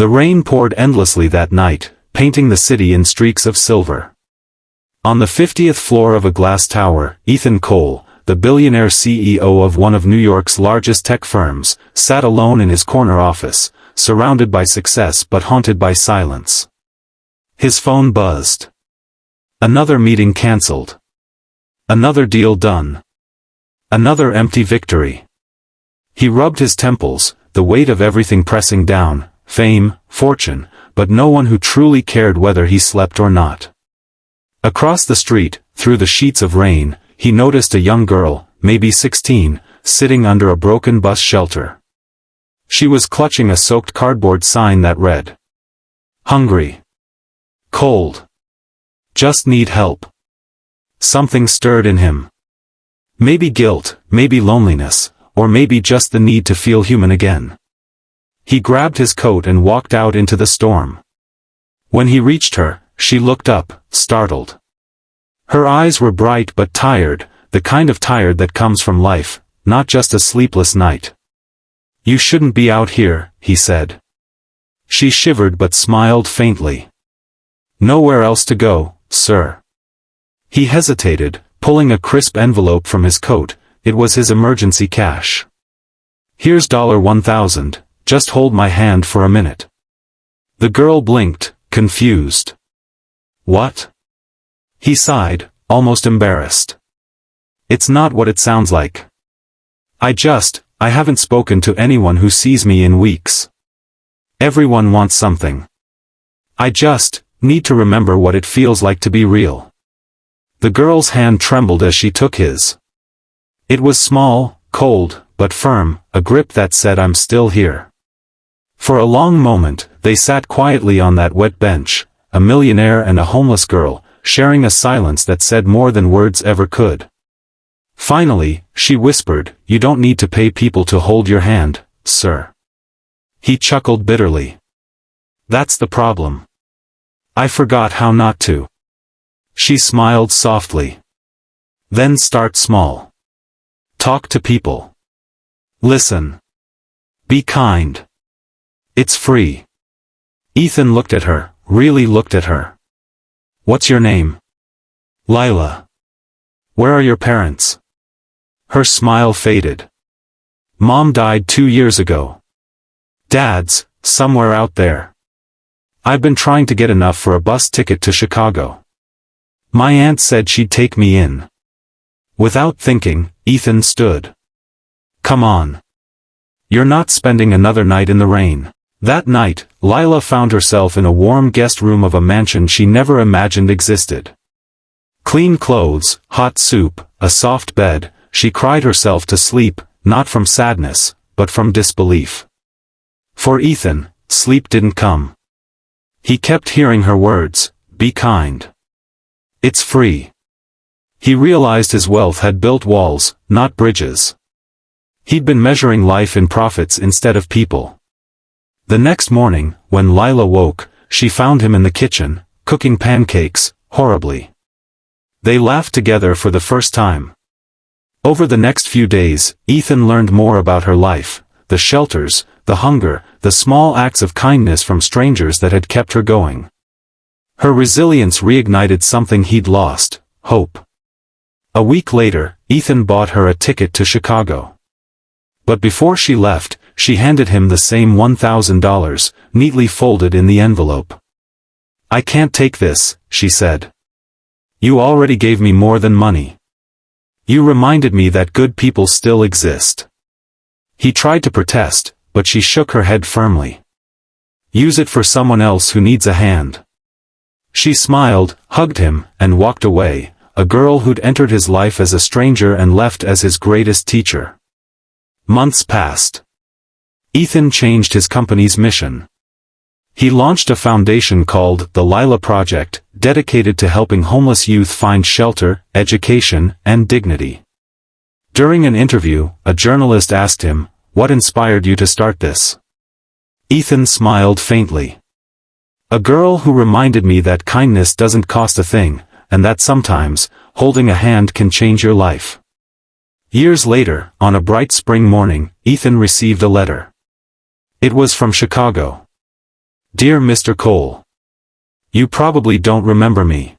The rain poured endlessly that night, painting the city in streaks of silver. On the 50th floor of a glass tower, Ethan Cole, the billionaire CEO of one of New York's largest tech firms, sat alone in his corner office, surrounded by success but haunted by silence. His phone buzzed. Another meeting cancelled. Another deal done. Another empty victory. He rubbed his temples, the weight of everything pressing down, fame, fortune, but no one who truly cared whether he slept or not. Across the street, through the sheets of rain, he noticed a young girl, maybe 16, sitting under a broken bus shelter. She was clutching a soaked cardboard sign that read, "Hungry. Cold. Just need help." Something stirred in him. Maybe guilt, maybe loneliness, or maybe just the need to feel human again. He grabbed his coat and walked out into the storm. When he reached her, she looked up, startled. Her eyes were bright but tired, the kind of tired that comes from life, not just a sleepless night. "You shouldn't be out here," he said. She shivered but smiled faintly. "Nowhere else to go, sir." He hesitated, pulling a crisp envelope from his coat. It was his emergency cash. "Here's $1,000, just hold my hand for a minute." The girl blinked, confused. "What?" He sighed, almost embarrassed. "It's not what it sounds like. I haven't spoken to anyone who sees me in weeks. Everyone wants something. I just need to remember what it feels like to be real." The girl's hand trembled as she took his. It was small, cold, but firm, a grip that said, "I'm still here." For a long moment, they sat quietly on that wet bench, a millionaire and a homeless girl, sharing a silence that said more than words ever could. Finally, she whispered, "You don't need to pay people to hold your hand, sir." He chuckled bitterly. "That's the problem. I forgot how not to." She smiled softly. "Then start small. Talk to people. Listen. Be kind. It's free." Ethan looked at her, really looked at her. "What's your name?" "Lila." "Where are your parents?" Her smile faded. "Mom died 2 years ago. Dad's, somewhere out there. I've been trying to get enough for a bus ticket to Chicago. My aunt said she'd take me in." Without thinking, Ethan stood. "Come on. You're not spending another night in the rain." That night, Lila found herself in a warm guest room of a mansion she never imagined existed. Clean clothes, hot soup, a soft bed, she cried herself to sleep, not from sadness, but from disbelief. For Ethan, sleep didn't come. He kept hearing her words, "Be kind. It's free." He realized his wealth had built walls, not bridges. He'd been measuring life in profits instead of people. The next morning, when Lila woke, she found him in the kitchen, cooking pancakes, horribly. They laughed together for the first time. Over the next few days, Ethan learned more about her life, the shelters, the hunger, the small acts of kindness from strangers that had kept her going. Her resilience reignited something he'd lost, hope. A week later, Ethan bought her a ticket to Chicago. But before she left, she handed him the same $1,000, neatly folded in the envelope. "I can't take this," she said. "You already gave me more than money. You reminded me that good people still exist." He tried to protest, but she shook her head firmly. "Use it for someone else who needs a hand." She smiled, hugged him, and walked away, a girl who'd entered his life as a stranger and left as his greatest teacher. Months passed. Ethan changed his company's mission. He launched a foundation called the Lila Project, dedicated to helping homeless youth find shelter, education, and dignity. During an interview, a journalist asked him, "What inspired you to start this?" Ethan smiled faintly. "A girl who reminded me that kindness doesn't cost a thing, and that sometimes, holding a hand can change your life." Years later, on a bright spring morning, Ethan received a letter. It was from Chicago. Dear Mr. Cole. You probably don't remember me.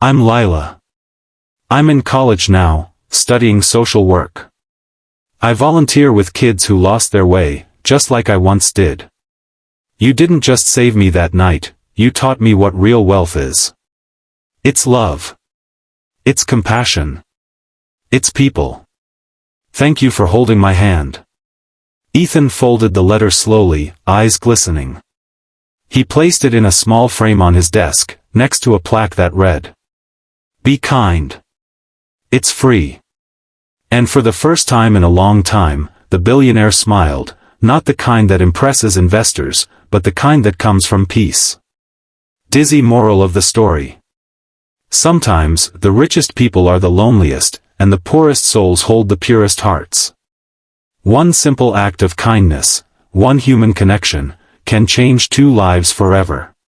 I'm Lila. I'm in college now, studying social work. I volunteer with kids who lost their way, just like I once did. You didn't just save me that night, you taught me what real wealth is. It's love. It's compassion. It's people. Thank you for holding my hand. Ethan folded the letter slowly, eyes glistening. He placed it in a small frame on his desk, next to a plaque that read, "Be kind. It's free." And for the first time in a long time, the billionaire smiled, not the kind that impresses investors, but the kind that comes from peace. Dizzy moral of the story. Sometimes, the richest people are the loneliest, and the poorest souls hold the purest hearts. One simple act of kindness, one human connection, can change two lives forever.